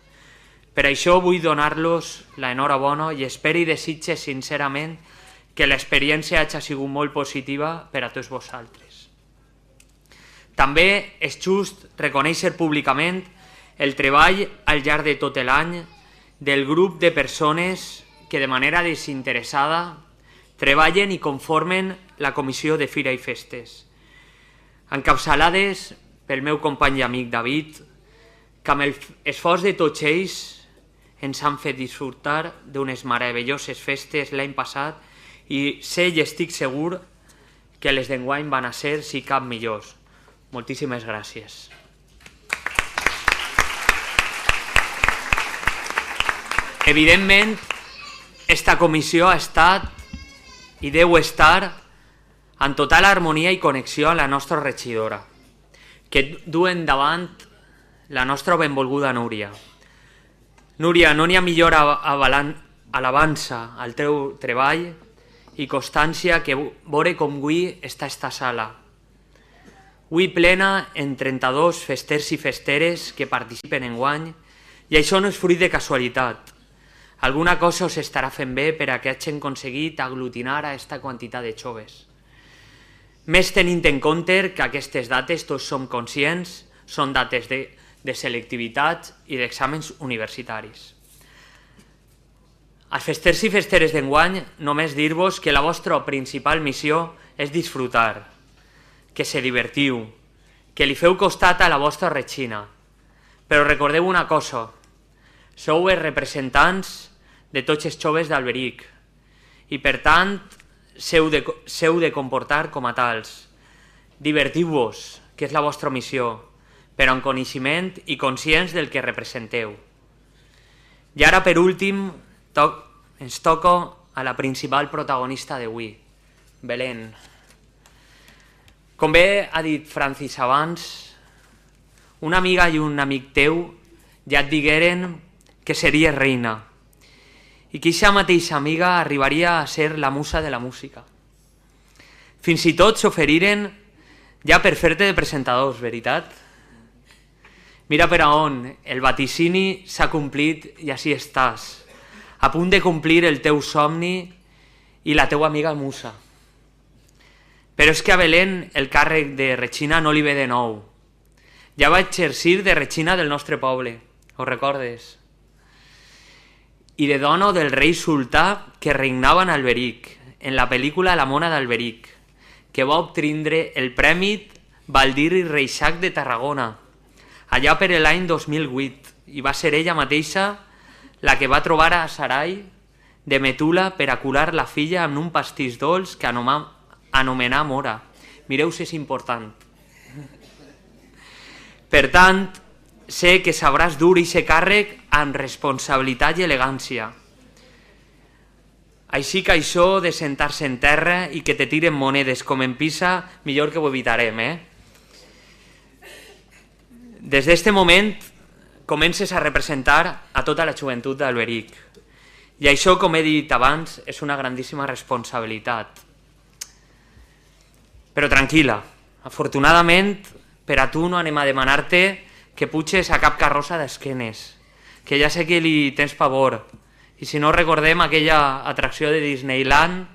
Per això vull donar-los l'enhorabona i espero i desitge sincerament que l'experiència hagi sigut molt positiva per a tots vosaltres. També és just reconèixer públicament el treball al llarg de tot l'any del grup de persones que de manera desinteressada treballen i conformen la Comissió de Fira i Festes, encapçalades pel meu company i amic David, que amb l'esforç de tots ells ens han fet disfrutar d'unes meravelloses festes l'any passat i sé i estic segur que les d'enguany van a ser, si cap, millors. Moltíssimes gràcies. Evidentment, esta comissió ha estat i deu estar en total harmonia i connexió amb la nostra regidora, que du endavant la nostra benvolguda Núria. Núria, no n'hi ha millor alabança al teu treball i constància que veure com avui està esta sala. Avui plena en 32 festers i festeres que participen enguany, i això no és fruit de casualitat. Alguna cosa s'estarà fent bé per a que hagin aconseguit aglutinar a aquesta quantitat de joves. Més tenint en compte que aquestes dates, tots som conscients, són dates de selectivitat i d'exàmens universitaris. Als festers i festeres d'enguany, només dir-vos que la vostra principal missió és disfrutar, que se divertiu, que li feu costat a la vostra regina. Però recordeu una cosa, sou els representants de tots els joves d'Alberic i, per tant, s'heu de comportar com a tals. Divertiu-vos, que és la vostra missió, però amb coneixement i conscients del que representeu. I ara, per últim, ens toca a la principal protagonista d'avui, Belén. Com bé ha dit Francis abans, una amiga i un amic teu ja et digueren que series reina i que aquesta mateixa amiga arribaria a ser la musa de la música. Fins i tot s'oferiren ja per fer-te de presentadors, veritat? Mira per a on, el vaticini s'ha complit i així estàs. a punt de complir el teu somni i la teua amiga Musa. Però és que a Belén el càrrec de Regina no li ve de nou. Ja va exercir de Regina del nostre poble, ho recordes? I de dona del rei sultà que regnava en Alberic, en la pel·lícula La mona d'Alberic, que va obtindre el Premi Baldir i Reixac de Tarragona, allà per l'any 2008, i va ser ella mateixa la que va trobar a Sarai de Metula per a curar la filla amb un pastís dolç que anomenà Mora. Mireu si és important. Per tant, sé que sabràs dur aquest càrrec amb responsabilitat i elegància. Així que això de sentar-se en terra i que te tiren monedes com en Pisa, millor que ho evitarem, Des d'este moment comences a representar a tota la joventut d'Alberic. I això, com he dit abans, és una grandíssima responsabilitat. Però tranquil·la, afortunadament per a tu no anem a demanar-te que puges a cap carrossa d'esquenes, que ja sé que li tens pavor, i si no recordem aquella atracció de Disneyland,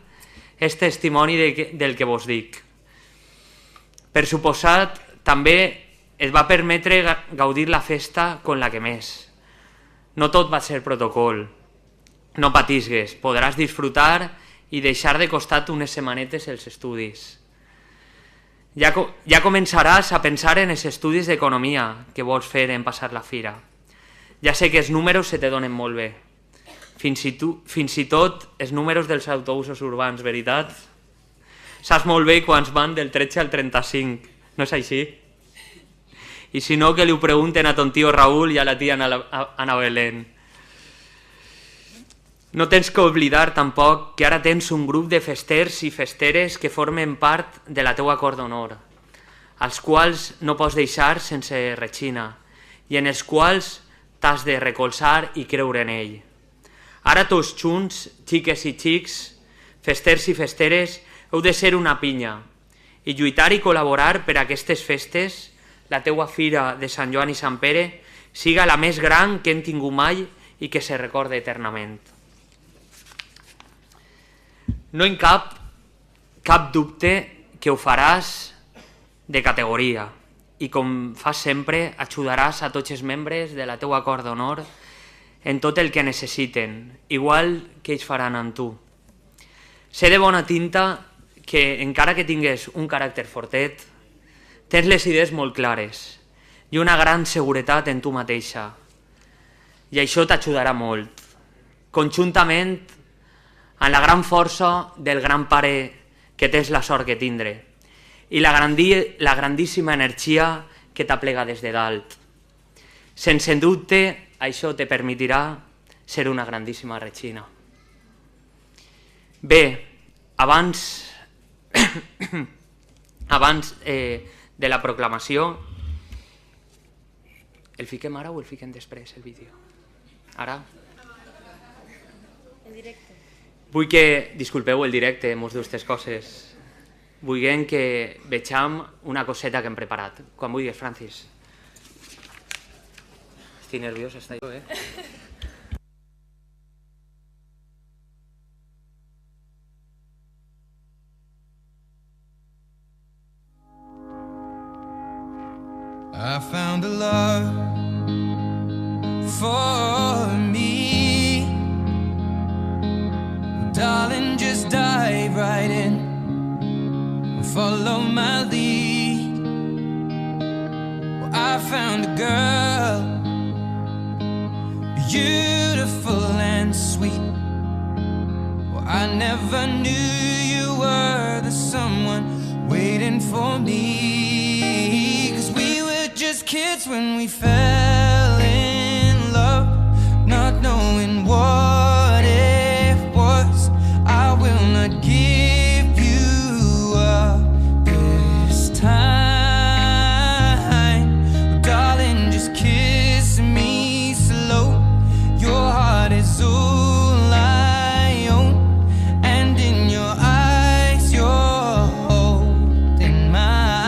és testimoni del que vos dic. Per suposat, també et va permetre gaudir la festa con la que més. No tot va ser protocol. No patisgues, podràs disfrutar i deixar de costat unes setmanetes els estudis. Ja començaràs a pensar en els estudis d'economia que vols fer en passar la fira. Ja sé que els números se te donen molt bé. Fins i tot els números dels autobusos urbans, veritat? Saps molt bé quants van del 13 al 35, no és així? I si no, que li ho pregunten a ton tio Raúl i a la tia Ana Belén. No tens que oblidar tampoc que ara tens un grup de festers i festeres que formen part de la teua cort d'honor, als quals no pots deixar sense Regina i en els quals t'has de recolzar i creure en ell. Ara tots junts, xiques i xics, festers i festeres, heu de ser una pinya i lluitar i col·laborar per a aquestes festes, la teua fira de Sant Joan i Sant Pere, siga la més gran que hem tingut mai i que se recorde eternament. No hi cap dubte que ho faràs de categoria i, com fas sempre, ajudaràs a tots els membres de la teua cort d'honor en tot el que necessiten, igual que ells faran amb tu. Sé de bona tinta que, encara que tingues un caràcter fortet, tens les idees molt clares i una gran seguretat en tu mateixa. I això t'ajudarà molt, conjuntament amb la gran força del gran pare que tens la sort que tindre i la grandíssima energia que t'aplega des de dalt. Sense dubte, això te permetirà ser una grandíssima Regina. Bé, abans de la proclamació, el fiquem ara o el fiquem després, el vídeo? Ara? En directe. Vull que, disculpeu el directe, mos diu aquestes coses. Vull que vegem una coseta que hem preparat. Quan vulguis, Francis. Estic nerviós, està jo, I found a love for me. Well, darling, just dive right in and follow my lead. Well, I found a girl, beautiful and sweet. Well, I never knew you were the someone waiting for me. Just kids when we fell in love, not knowing what it was. I will not give you up this time. Oh, darling, just kiss me slow. Your heart is all I own, and in your eyes you're holding mine.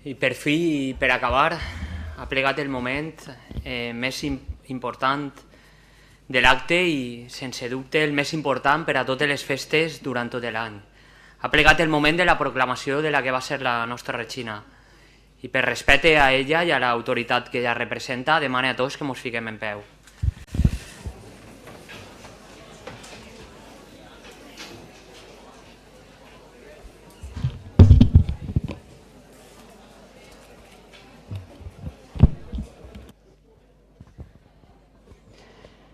I per fi, i per acabar, ha plegat el moment més important de l'acte i, sense dubte, el més important per a totes les festes durant tot l'any. Ha plegat el moment de la proclamació de la que va ser la nostra Regina. I per respecte a ella i a l'autoritat que ella representa, demane a tots que ens fiquem en peu.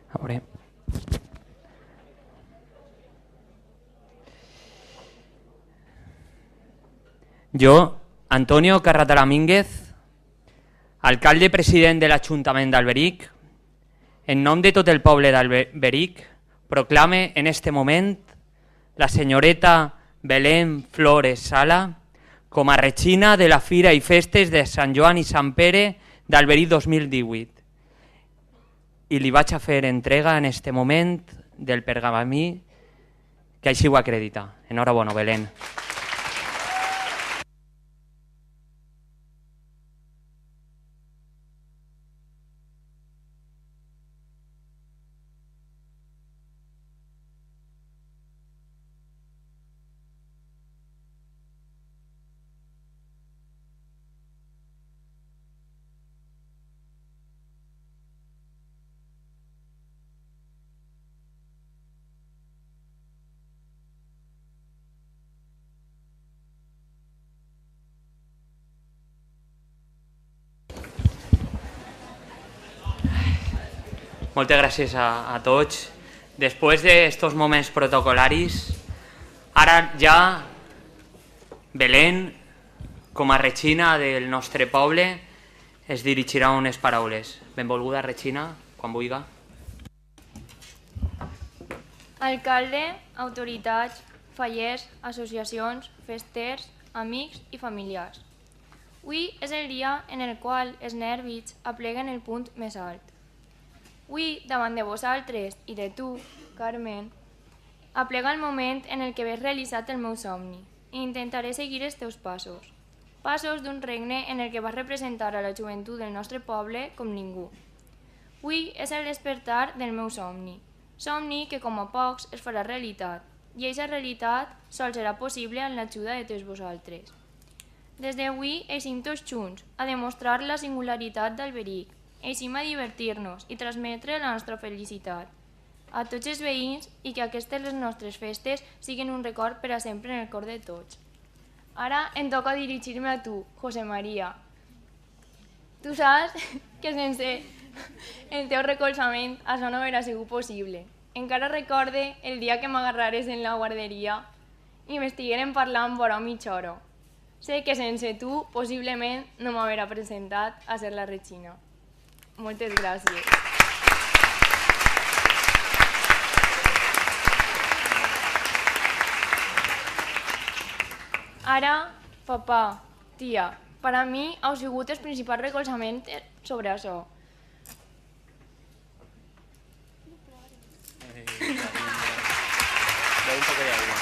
A veure. Jo, Antonio Carratala Mínguez, alcalde president de l'Ajuntament d'Alberic, en nom de tot el poble d'Alberic, proclame en este moment la senyoreta Belén Flores Sala com a regina de la Fira i Festes de Sant Joan i Sant Pere d'Alberic 2018. I li vaig a fer entrega en este moment del pergamí que així ho acredita. Enhorabona, Belén. Moltes gràcies a tots. Després d'estos moments protocolaris, ara ja Belén, com a regina del nostre poble, es dirigirà unes paraules. Benvolguda, Regina, quan vulgui. Alcalde, autoritats, fallers, associacions, festers, amics i familiars. Avui és el dia en el qual els nervis apleguen el punt més alt. Avui, davant de vosaltres i de tu, Carmen, aplega el moment en el que veig realitzat el meu somni i intentaré seguir els teus passos. Passos d'un regne en el que vas representar a la joventut del nostre poble com ningú. Avui és el despertar del meu somni. Somni que com a pocs es farà realitat i aquesta realitat sols serà possible amb l'ajuda de tots vosaltres. Des d'avui eixim tots junts a demostrar la singularitat d'Alberic. Eixim a divertir-nos i transmetre la nostra felicitat a tots els veïns i que aquestes les nostres festes siguin un record per a sempre en el cor de tots. Ara em toca dirigir-me a tu, José María. Tu saps que sense el teu recolzament això no hauria sigut possible. Encara recorde el dia que m'agarrares en la guarderia i m'estigueren parlant vora mitja hora. Sé que sense tu possiblement no m'haurà presentat a ser la regina. Moltes gràcies. Ara, papà, tia, per a mi heu sigut el principal recolzament sobre això. Beu un poc d'aigua.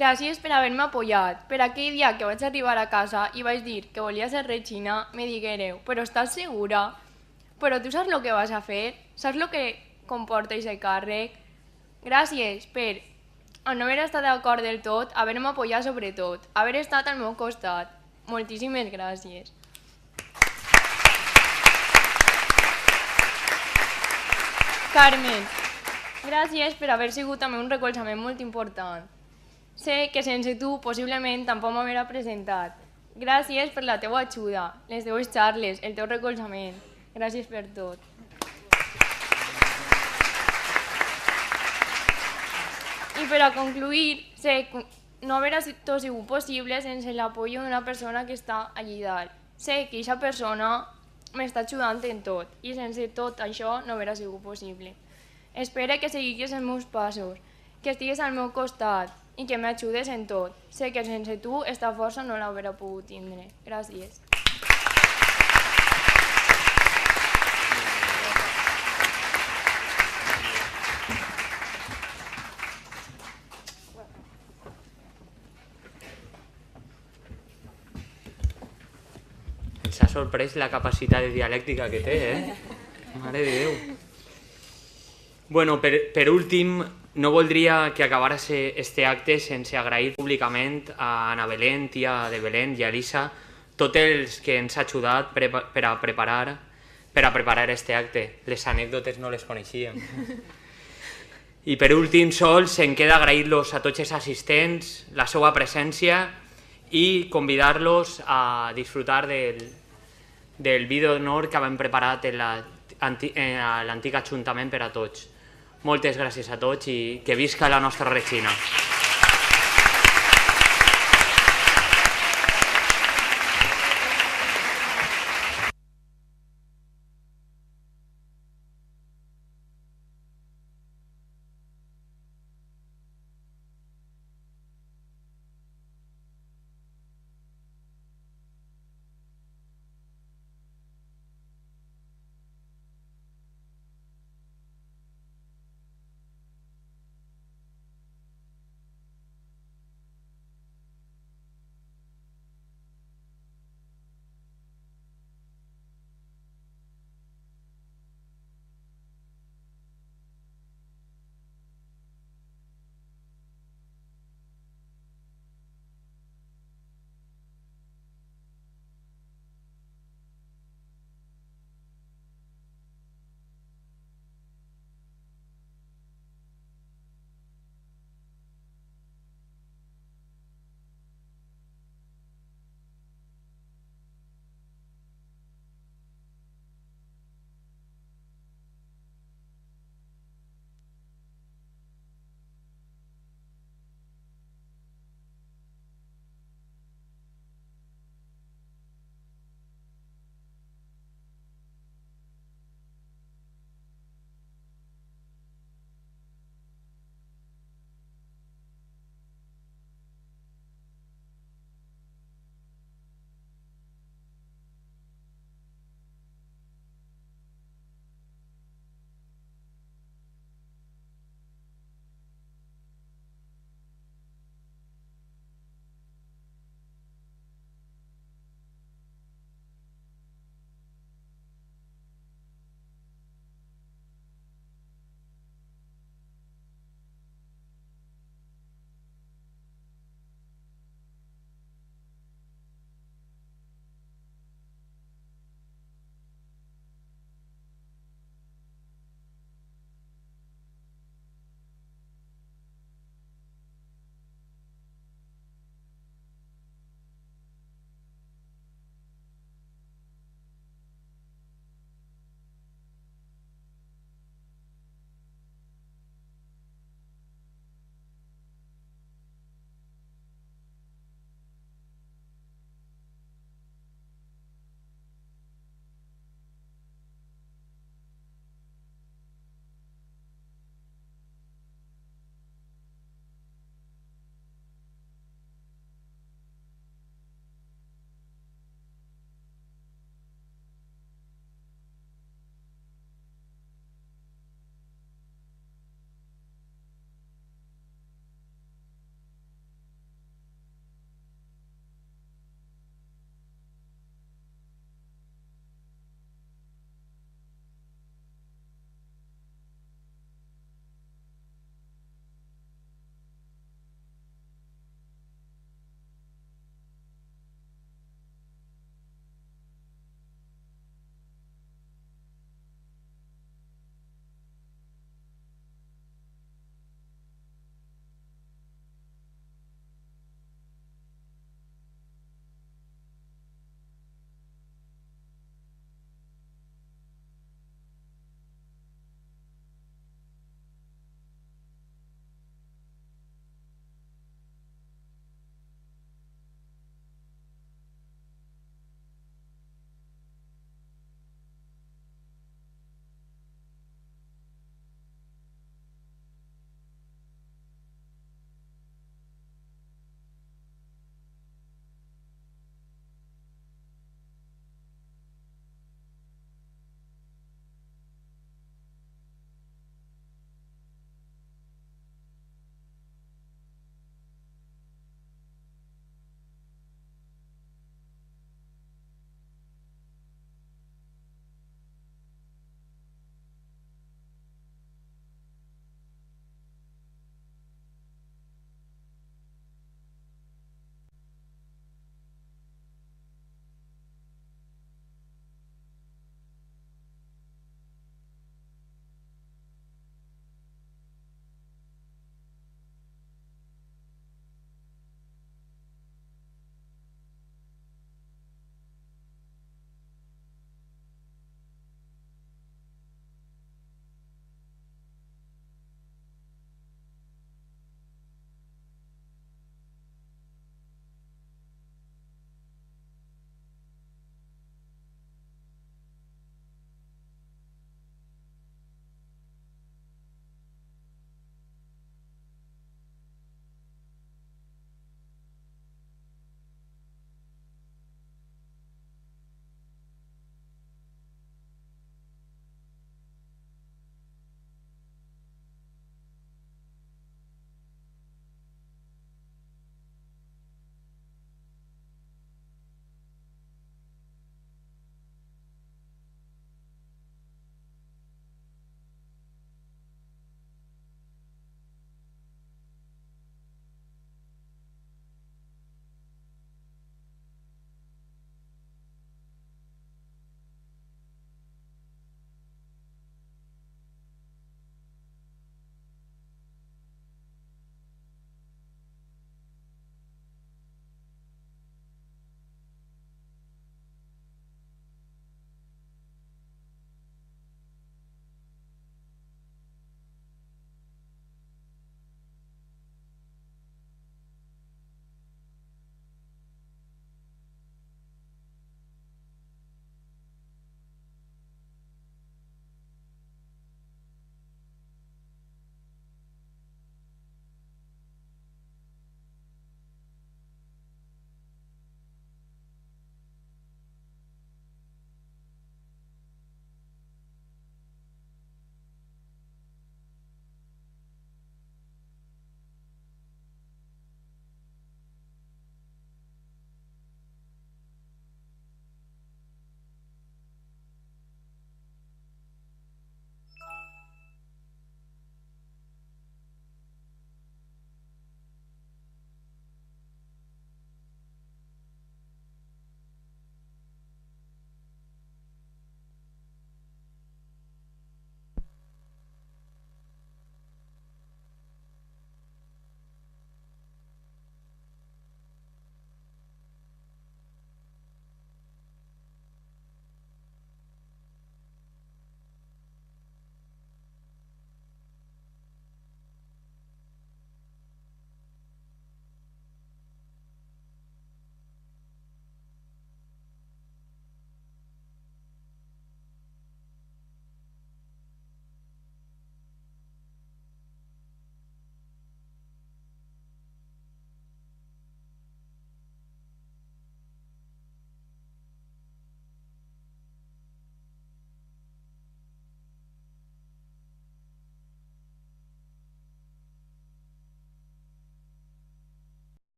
Gràcies per haver-me apoyat. Per aquell dia que vaig arribar a casa i vaig dir que volia ser regina, me diguereu, però estàs segura? Però tu saps el que vas a fer? Saps el que comporta aquest càrrec? Gràcies per no haver estat d'acord del tot, haver-me apoyat sobretot, haver estat al meu costat. Moltíssimes gràcies. Carmen, gràcies per haver sigut també un recolzament molt important. Sé que sense tu possiblement tampoc m'haurà presentat. Gràcies per la teua ajuda, les teues xarles, el teu recolzament. Gràcies per tot. I per a concluir, sé que no haurà sigut possible sense l'apoyo d'una persona que està allí dalt. Sé que aquesta persona m'està ajudant en tot i sense tot això no haurà sigut possible. Espero que seguis els meus passos, que estigues al meu costat i que m'ajudes en tot. Sé que sense tu esta força no l'haurà pogut tindre. Gràcies. S'ha sorprès la capacitat de dialèctica que té, Mare de Déu. Bueno, per últim, no voldria que acabara este acte sense agrair públicament a Ana Belén, tia de Belén, i a Elisa, tots els que ens ha ajudat per a preparar este acte. Les anècdotes no les coneixíem. I per últim, sols em queda agrair-los a tots els assistents la seva presència i convidar-los a disfrutar del vídeo d'honor que hem preparat a l'antic Ajuntament per a tots. Moltes gràcies a tots i que visca la nostra Regina.